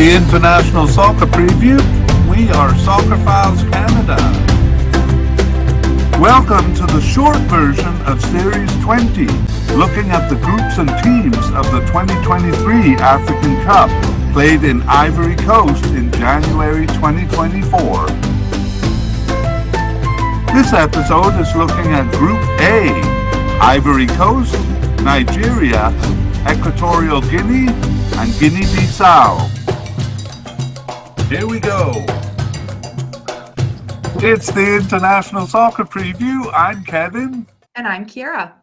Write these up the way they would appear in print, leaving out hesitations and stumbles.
the International Soccer Preview. We are Soccer Files Canada. Welcome to the short version of Series 20, looking at the groups and teams of the 2023 African Cup, played in Ivory Coast in January 2024. This episode is looking at Group A, Ivory Coast, Nigeria, Equatorial Guinea, and Guinea-Bissau. Here we go. It's the International Soccer Preview. I'm Kevin. And I'm Kiara.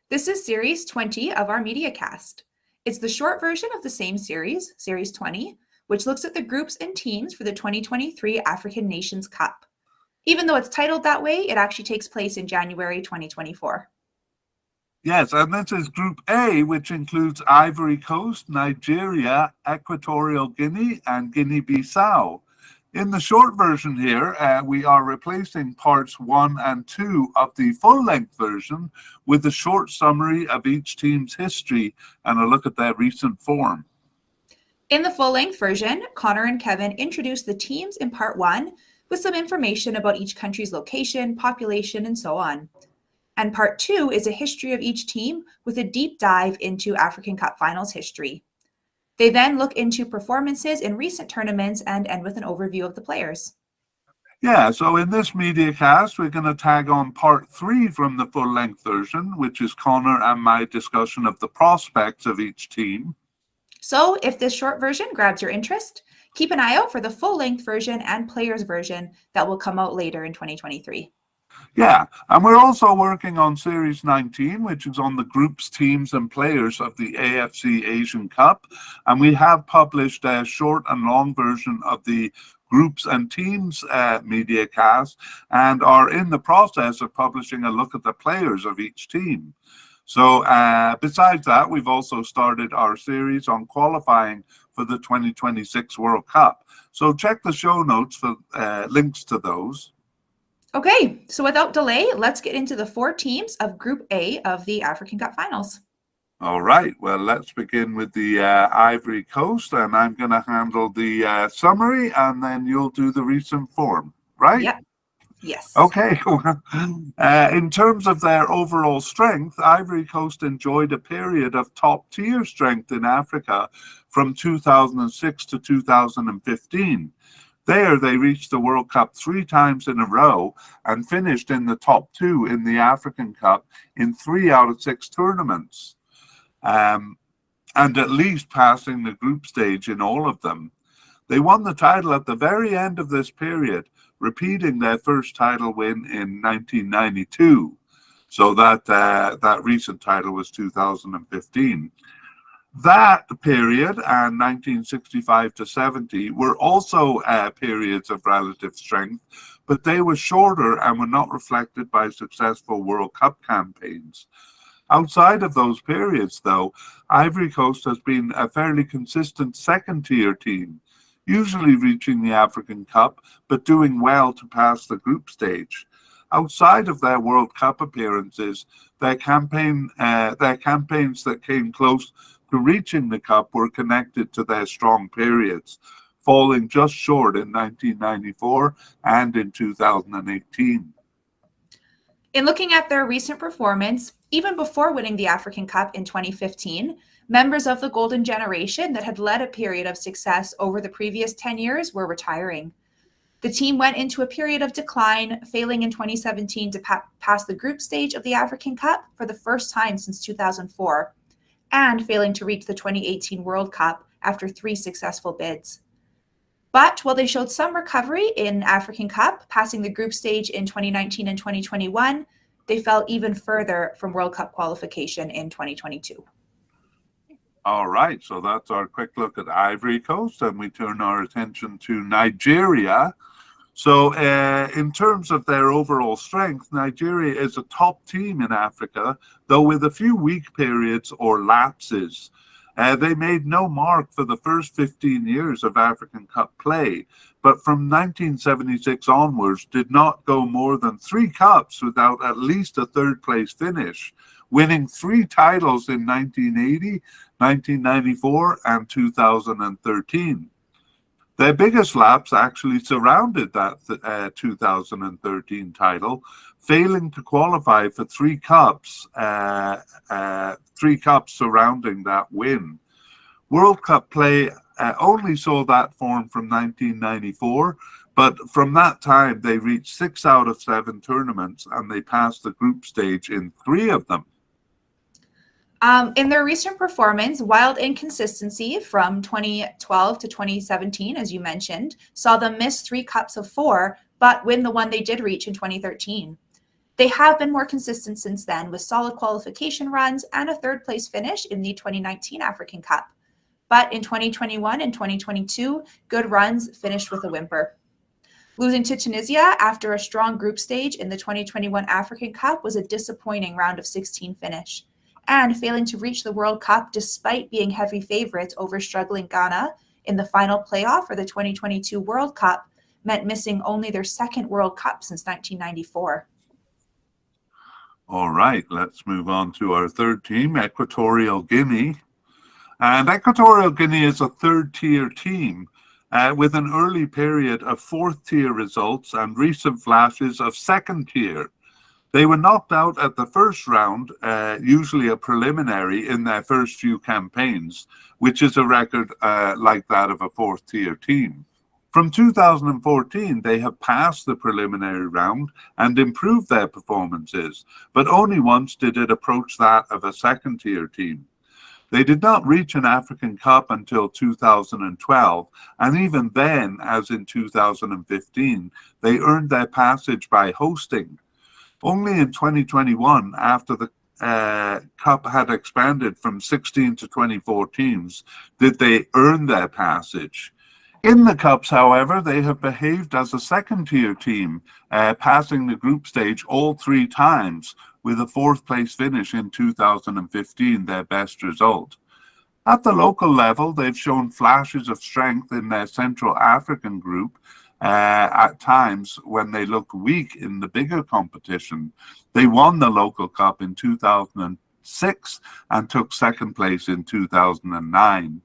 This is Series 20 of our MediaCast. It's the short version of the same series, Series 20, which looks at the groups and teams for the 2023 African Nations Cup. Even though it's titled that way, it actually takes place in January 2024. Yes, and this is Group A, which includes Ivory Coast, Nigeria, Equatorial Guinea, and Guinea-Bissau. In the short version here, we are replacing parts 1 and 2 of the full-length version with a short summary of each team's history and a look at their recent form. In the full-length version, Connor and Kevin introduce the teams in part 1 with some information about each country's location, population, and so on. And part 2 is a history of each team with a deep dive into African Cup Finals history. They then look into performances in recent tournaments and end with an overview of the players. Yeah, so in this MediaCast, we're going to tag on part 3 from the full-length version, which is Connor and my discussion of the prospects of each team. So if this short version grabs your interest, keep an eye out for the full-length version and players version that will come out later in 2023. Yeah, and we're also working on Series 19, which is on the groups, teams, and players of the AFC Asian Cup. And we have published a short and long version of the groups and teams MediaCast and are in the process of publishing a look at the players of each team. So besides that, we've also started our series on qualifying for the 2026 World Cup. So check the show notes for links to those. Okay, so without delay, let's get into the 4 teams of Group A of the African Cup Finals. All right, well, let's begin with the Ivory Coast, and I'm going to handle the summary, and then you'll do the recent form, right? Yep. Yes. Okay. In terms of their overall strength, Ivory Coast enjoyed a period of top-tier strength in Africa from 2006 to 2015. There, they reached the World Cup 3 times in a row and finished in the top 2 in the African Cup in 3 out of 6 tournaments, and at least passing the group stage in all of them. They won the title at the very end of this period, repeating their first title win in 1992. So that recent title was 2015. That period and 1965 to 70 were also periods of relative strength, but they were shorter and were not reflected by successful World Cup campaigns. Outside of those periods, though, Ivory Coast has been a fairly consistent second-tier team, usually reaching the African Cup, but doing well to pass the group stage. Outside of their World Cup appearances, their campaigns that came close to reaching the Cup were connected to their strong periods, falling just short in 1994 and in 2018. In looking at their recent performance, even before winning the African Cup in 2015, members of the golden generation that had led a period of success over the previous 10 years were retiring. The team went into a period of decline, failing in 2017 to pass the group stage of the African Cup for the first time since 2004, and failing to reach the 2018 World Cup after 3 successful bids. But while they showed some recovery in African Cup, passing the group stage in 2019 and 2021, they fell even further from World Cup qualification in 2022. All right, so that's our quick look at Ivory Coast, and we turn our attention to Nigeria. So in terms of their overall strength, Nigeria is a top team in Africa, though with a few weak periods or lapses. They made no mark for the first 15 years of African Cup play, but from 1976 onwards did not go more than 3 cups without at least a third-place finish, winning 3 titles in 1980, 1994, and 2013. Their biggest lapse actually surrounded that 2013 title, failing to qualify for three cups surrounding that win. World Cup play only saw that form from 1994, but from that time they reached 6 out of 7 tournaments and they passed the group stage in 3 of them. In their recent performance, wild inconsistency from 2012 to 2017, as you mentioned, saw them miss 3 cups of 4, but win the one they did reach in 2013. They have been more consistent since then, with solid qualification runs and a 3rd place finish in the 2019 African Cup. But in 2021 and 2022, good runs finished with a whimper. Losing to Tunisia after a strong group stage in the 2021 African Cup was a disappointing round of 16 finish. And failing to reach the World Cup despite being heavy favorites over struggling Ghana in the final playoff for the 2022 World Cup meant missing only their 2nd World Cup since 1994. All right, let's move on to our 3rd team, Equatorial Guinea. And Equatorial Guinea is a 3rd-tier team with an early period of 4th-tier results and recent flashes of 2nd-tier. They were knocked out at the first round, usually a preliminary, in their first few campaigns, which is a record like that of a 4th-tier team. From 2014, they have passed the preliminary round and improved their performances, but only once did it approach that of a 2nd-tier team. They did not reach an African Cup until 2012, and even then, as in 2015, they earned their passage by hosting. Only in 2021, after the Cup had expanded from 16 to 24 teams, did they earn their passage. In the Cups, however, they have behaved as a 2nd-tier team, passing the group stage all 3 times, with a 4th place finish in 2015, their best result. At the local level, they've shown flashes of strength in their Central African group, at times when they looked weak in the bigger competition. They won the local cup in 2006 and took 2nd place in 2009.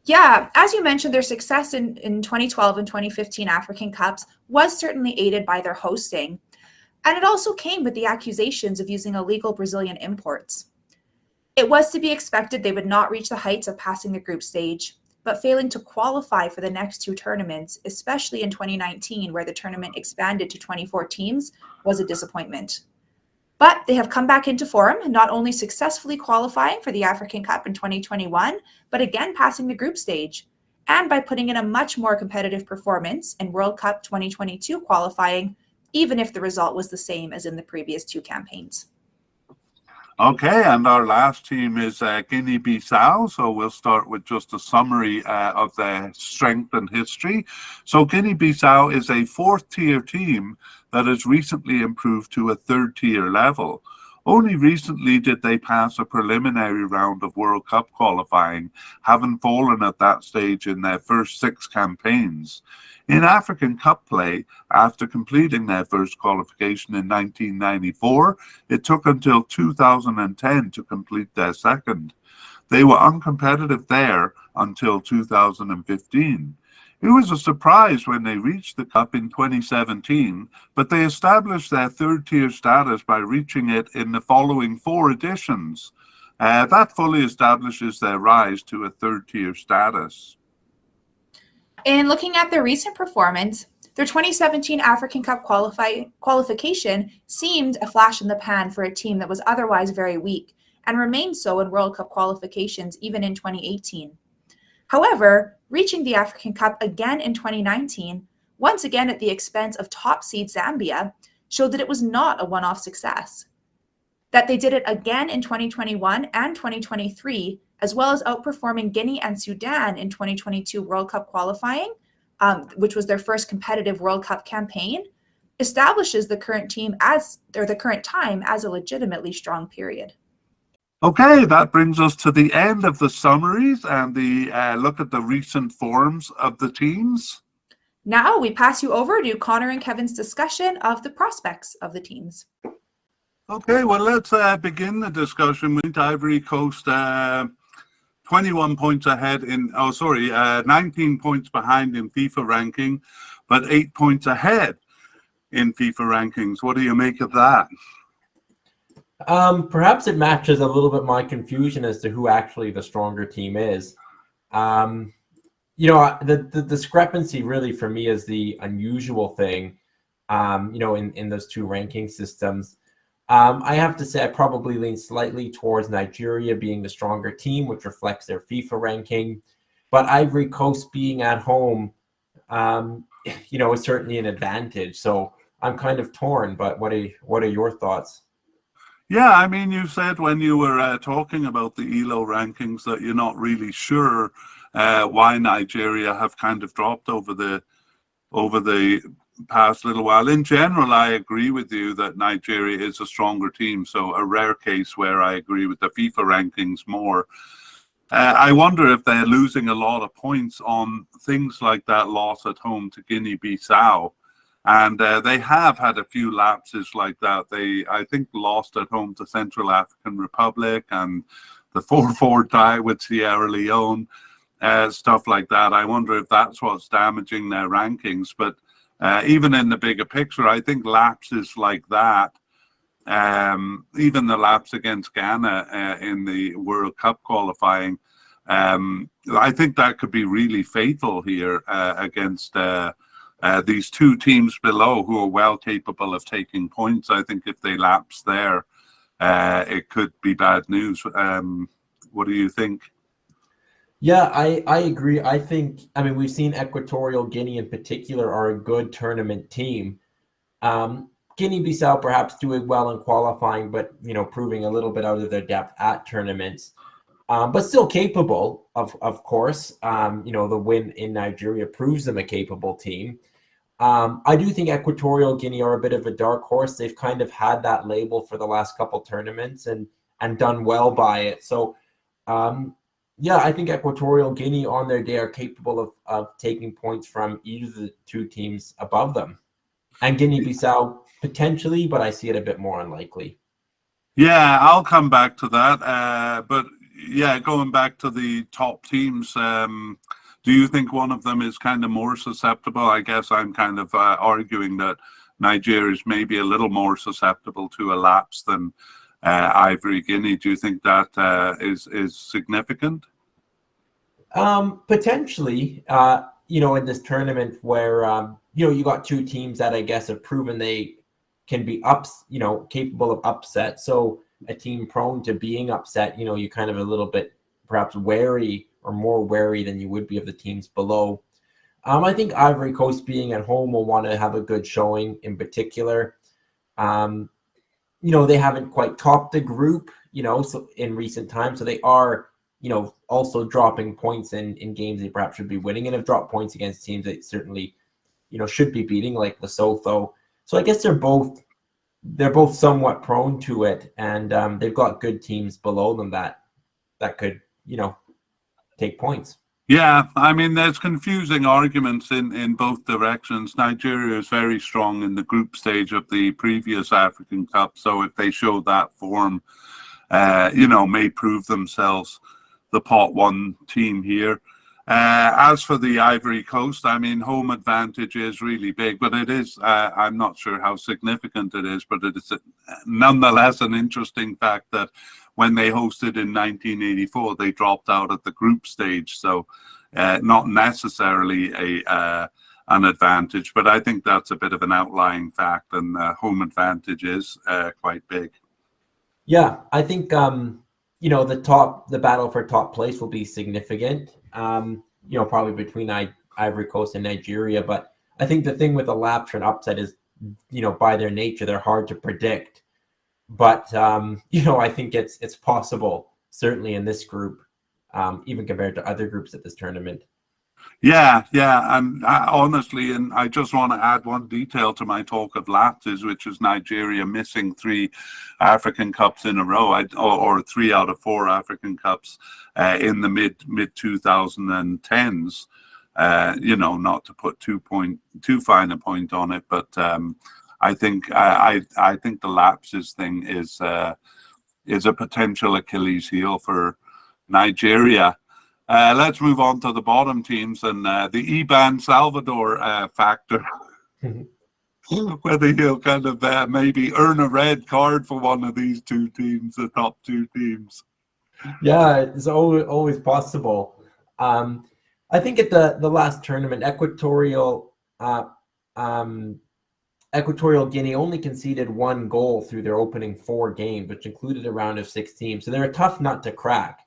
Yeah, as you mentioned, their success in 2012 and 2015 African Cups was certainly aided by their hosting. And it also came with the accusations of using illegal Brazilian imports. It was to be expected they would not reach the heights of passing the group stage, but failing to qualify for the next 2 tournaments, especially in 2019, where the tournament expanded to 24 teams, was a disappointment. But they have come back into form, not only successfully qualifying for the African Cup in 2021, but again passing the group stage, and by putting in a much more competitive performance in World Cup 2022 qualifying, even if the result was the same as in the previous 2 campaigns. Okay, and our last team is Guinea-Bissau, so we'll start with just a summary of their strength and history. So Guinea-Bissau is a 4th-tier team that has recently improved to a 3rd-tier level. Only recently did they pass a preliminary round of World Cup qualifying, having fallen at that stage in their first 6 campaigns. In African Cup play, after completing their first qualification in 1994, it took until 2010 to complete their 2nd. They were uncompetitive there until 2015. It was a surprise when they reached the Cup in 2017, but they established their 3rd-tier status by reaching it in the following 4 editions. That fully establishes their rise to a 3rd-tier status. In looking at their recent performance, their 2017 African Cup qualification seemed a flash in the pan for a team that was otherwise very weak and remained so in World Cup qualifications even in 2018. However, reaching the African Cup again in 2019, once again at the expense of top seed Zambia, showed that it was not a one-off success. That they did it again in 2021 and 2023, as well as outperforming Guinea and Sudan in 2022 World Cup qualifying, which was their first competitive World Cup campaign, establishes the current time as a legitimately strong period. Okay, that brings us to the end of the summaries and the look at the recent forms of the teams. Now we pass you over to Connor and Kevin's discussion of the prospects of the teams. Okay, well, let's begin the discussion with Ivory Coast 21 points ahead 19 points behind in FIFA ranking, but 8 points ahead in FIFA rankings. What do you make of that? Perhaps it matches a little bit my confusion as to who actually the stronger team is. The discrepancy really for me is the unusual thing, in those two ranking systems. I have to say I probably lean slightly towards Nigeria being the stronger team, which reflects their FIFA ranking. But Ivory Coast being at home, is certainly an advantage. So I'm kind of torn, but what are your thoughts? Yeah, I mean, you said when you were talking about the ELO rankings that you're not really sure why Nigeria have kind of dropped over the past little while. In general, I agree with you that Nigeria is a stronger team. So a rare case where I agree with the FIFA rankings more. I wonder if they're losing a lot of points on things like that loss at home to Guinea-Bissau. And they have had a few lapses like that. They, I think, lost at home to Central African Republic and the 4-4 tie with Sierra Leone, stuff like that. I wonder if that's what's damaging their rankings. But even in the bigger picture, I think lapses like that, even the lapse against Ghana in the World Cup qualifying, I think that could be really fatal here against these two teams below who are well capable of taking points. I think if they lapse there, it could be bad news. What do you think? Yeah, I agree. We've seen Equatorial Guinea in particular are a good tournament team. Guinea-Bissau perhaps doing well in qualifying, but proving a little bit out of their depth at tournaments. But still capable, of course. The win in Nigeria proves them a capable team. I do think Equatorial Guinea are a bit of a dark horse. They've kind of had that label for the last couple tournaments and done well by it. So, I think Equatorial Guinea on their day are capable of taking points from either of the two teams above them. And Guinea-Bissau potentially, but I see it a bit more unlikely. Yeah, I'll come back to that. But yeah, going back to the top teams, do you think one of them is kind of more susceptible? I guess I'm kind of arguing that Nigeria is maybe a little more susceptible to a lapse than Ivory Guinea. Do you think that is significant? Potentially, in this tournament where, you got two teams that I guess have proven they can be capable of upset. So a team prone to being upset, you kind of a little bit perhaps wary or more wary than you would be of the teams below. I think Ivory Coast being at home will want to have a good showing in particular. They haven't quite topped the group, so in recent times. So they are, also dropping points in games they perhaps should be winning, and have dropped points against teams that certainly, should be beating, like Lesotho. So I guess they're both somewhat prone to it, and they've got good teams below them that could, take points. Yeah, I mean, there's confusing arguments in both directions. Nigeria is very strong in the group stage of the previous African Cup, so if they show that form, may prove themselves the pot one team here. As for the Ivory Coast, I mean, home advantage is really big, but it is, I'm not sure how significant it is, but it is nonetheless an interesting fact that when they hosted in 1984, they dropped out at the group stage. So not necessarily an advantage, but I think that's a bit of an outlying fact, and home advantage is quite big. Yeah, I think, the battle for top place will be significant, probably between Ivory Coast and Nigeria. But I think the thing with a lapse or an upset is, by their nature, they're hard to predict. But, I think it's possible, certainly in this group, even compared to other groups at this tournament. Yeah, and honestly, and I just want to add one detail to my talk of lapses, which is Nigeria missing 3 African Cups in a row, or 3 out of 4 African Cups in the mid 2010s. Not to put too fine a point on it, but I think the lapses thing is a potential Achilles heel for Nigeria. Let's move on to the bottom teams and the Iban Salvador factor. Whether he'll kind of maybe earn a red card for one of these two teams, the top two teams. Yeah, it's always possible. I think at the last tournament, Equatorial Guinea only conceded 1 goal through their opening 4 games, which included a round of 16. So they're a tough nut to crack.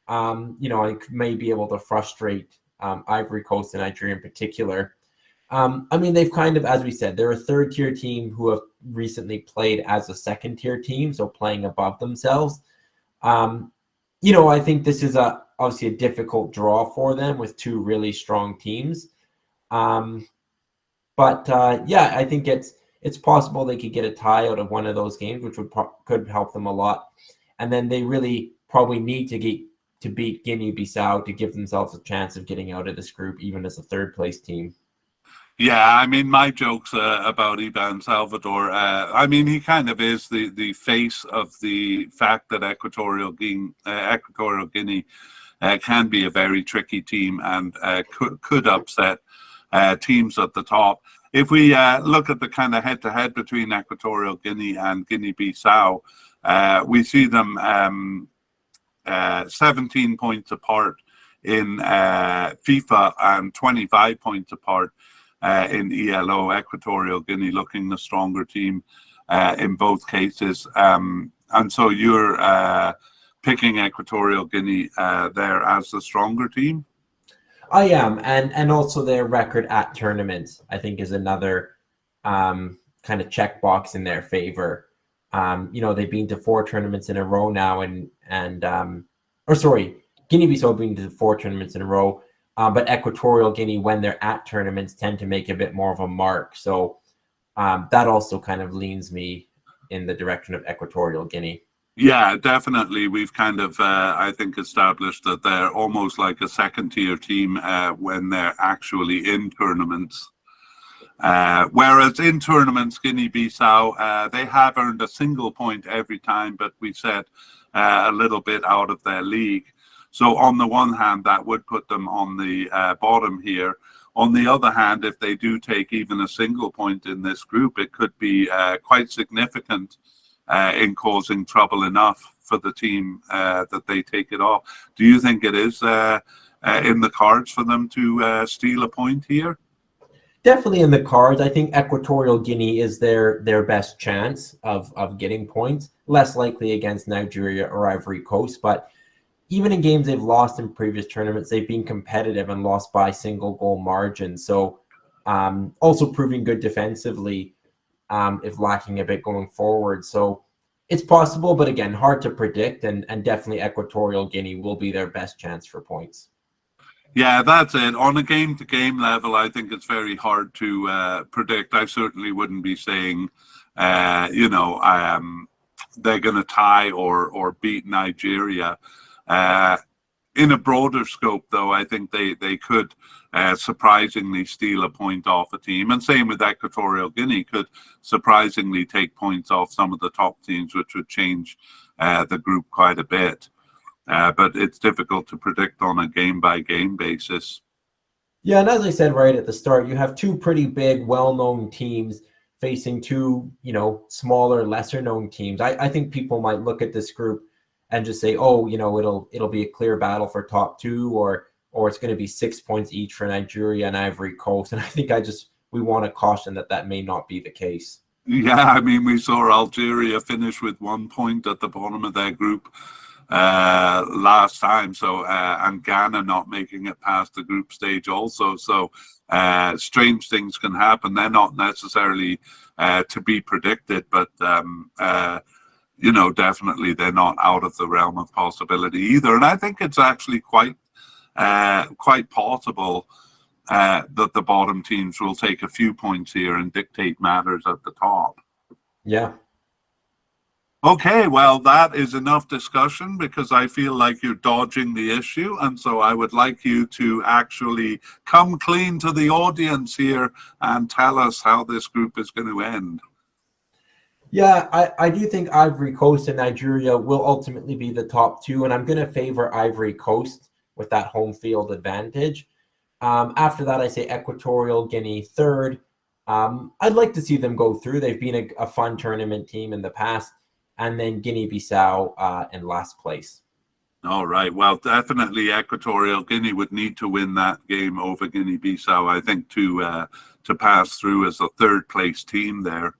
It may be able to frustrate Ivory Coast and Nigeria in particular. They've kind of, as we said, they're a third-tier team who have recently played as a second-tier team, so playing above themselves. I think this is obviously a difficult draw for them with 2 really strong teams. I think it's possible they could get a tie out of one of those games, which could help them a lot. And then they really probably need to beat Guinea-Bissau to give themselves a chance of getting out of this group, even as a third-place team. Yeah, my jokes about Iban Salvador, he kind of is the face of the fact that Equatorial Guinea can be a very tricky team and could upset teams at the top. If we look at the kind of head-to-head between Equatorial Guinea and Guinea-Bissau, we see them 17 points apart in FIFA and 25 points apart in ELO. Equatorial Guinea looking the stronger team in both cases. And so you're picking Equatorial Guinea there as the stronger team? I am. And also their record at tournaments, I think, is another kind of checkbox in their favor. They've been to 4 tournaments in a row now, Guinea-Bissau been to 4 tournaments in a row. But Equatorial Guinea, when they're at tournaments, tend to make a bit more of a mark. So that also kind of leans me in the direction of Equatorial Guinea. Yeah, definitely. We've kind of, I think, established that they're almost like a second-tier team when they're actually in tournaments. Whereas in tournaments, Guinea-Bissau, they have earned a single point every time, but we said a little bit out of their league. So on the one hand, that would put them on the bottom here. On the other hand, if they do take even a single point in this group, it could be quite significant in causing trouble enough for the team that they take it off. Do you think it is in the cards for them to steal a point here? Definitely in the cards. I think Equatorial Guinea is their best chance of getting points. Less likely against Nigeria or Ivory Coast, but even in games they've lost in previous tournaments, they've been competitive and lost by single goal margin. So also proving good defensively if lacking a bit going forward. So it's possible, but again, hard to predict. And definitely Equatorial Guinea will be their best chance for points. Yeah, that's it. On a game-to-game level, I think it's very hard to predict. I certainly wouldn't be saying, they're going to tie or beat Nigeria. In a broader scope, though, I think they could surprisingly steal a point off a team. And same with Equatorial Guinea, could surprisingly take points off some of the top teams, which would change the group quite a bit. But it's difficult to predict on a game-by-game basis. Yeah, and as I said right at the start, you have 2 pretty big, well-known teams facing 2, smaller, lesser-known teams. I think people might look at this group and just say, it'll be a clear battle for top 2, or it's going to be 6 points each for Nigeria and Ivory Coast. And I think we want to caution that may not be the case. Yeah, we saw Algeria finish with 1 point at the bottom of their group last time. So and Ghana not making it past the group stage also. So strange things can happen. They're not necessarily to be predicted, but definitely they're not out of the realm of possibility either. And I think it's actually quite possible that the bottom teams will take a few points here and dictate matters at the top. Yeah. Okay, well, that is enough discussion because I feel like you're dodging the issue. And so I would like you to actually come clean to the audience here and tell us how this group is going to end. Yeah, I do think Ivory Coast and Nigeria will ultimately be the top two, and I'm going to favor Ivory Coast with that home field advantage. After that, I say Equatorial Guinea third. I'd like to see them go through. They've been a fun tournament team in the past. And then Guinea-Bissau in last place. All right. Well, definitely Equatorial Guinea would need to win that game over Guinea-Bissau, I think, to pass through as a third place team there.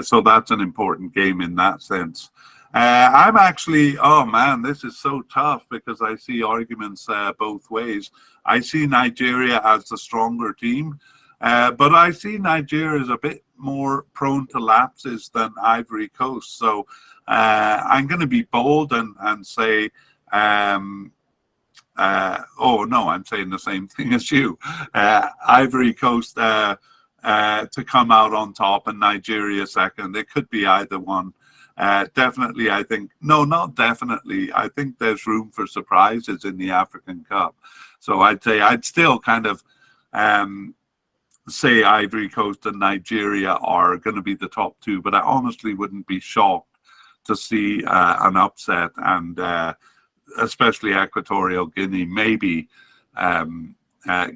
So that's an important game in that sense. I'm actually, oh man, this is so tough because I see arguments both ways. I see Nigeria as the stronger team, but I see Nigeria as a bit more prone to lapses than Ivory Coast. So I'm going to be bold and say, oh no, I'm saying the same thing as you. Ivory Coast to come out on top and Nigeria second. It could be either one. Definitely, I think, no, not definitely. I think there's room for surprises in the African Cup. So I'd say I'd still kind of say Ivory Coast and Nigeria are going to be the top two, but I honestly wouldn't be shocked to see an upset, and especially Equatorial Guinea maybe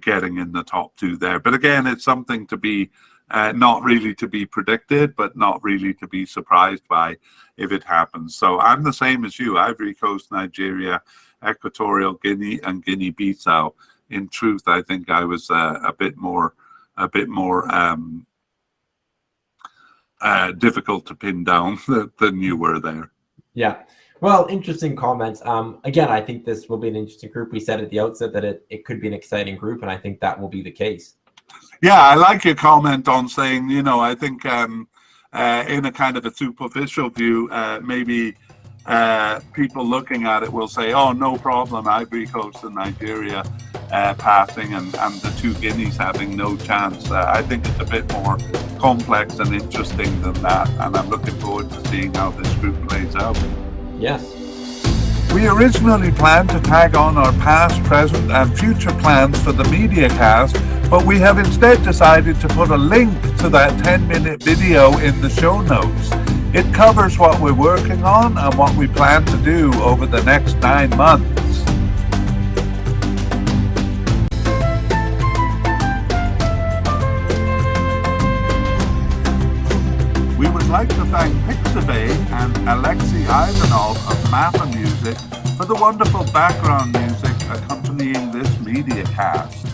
getting in the top two there. But again, it's something to be not really to be predicted, but not really to be surprised by if it happens. So I'm the same as you: Ivory Coast, Nigeria, Equatorial Guinea, and Guinea-Bissau. In truth, I think I was a bit more difficult to pin down than you were there. Yeah. Well, interesting comments. Again, I think this will be an interesting group. We said at the outset that it could be an exciting group, and I think that will be the case. Yeah, I like your comment on saying, you know, I think in a kind of a superficial view, maybe people looking at it will say, oh, no problem, Ivory Coast and Nigeria passing and the two Guineas having no chance. I think it's a bit more complex and interesting than that, and I'm looking forward to seeing how this group plays out. Yes. We originally planned to tag on our past, present, and future plans for the media cast, but we have instead decided to put a link to that 10-minute video in the show notes. It covers what we're working on and what we plan to do over the next 9 months. We would like to thank Pixabay and Alexei Ivanov of Mappa Music for the wonderful background music accompanying this media cast.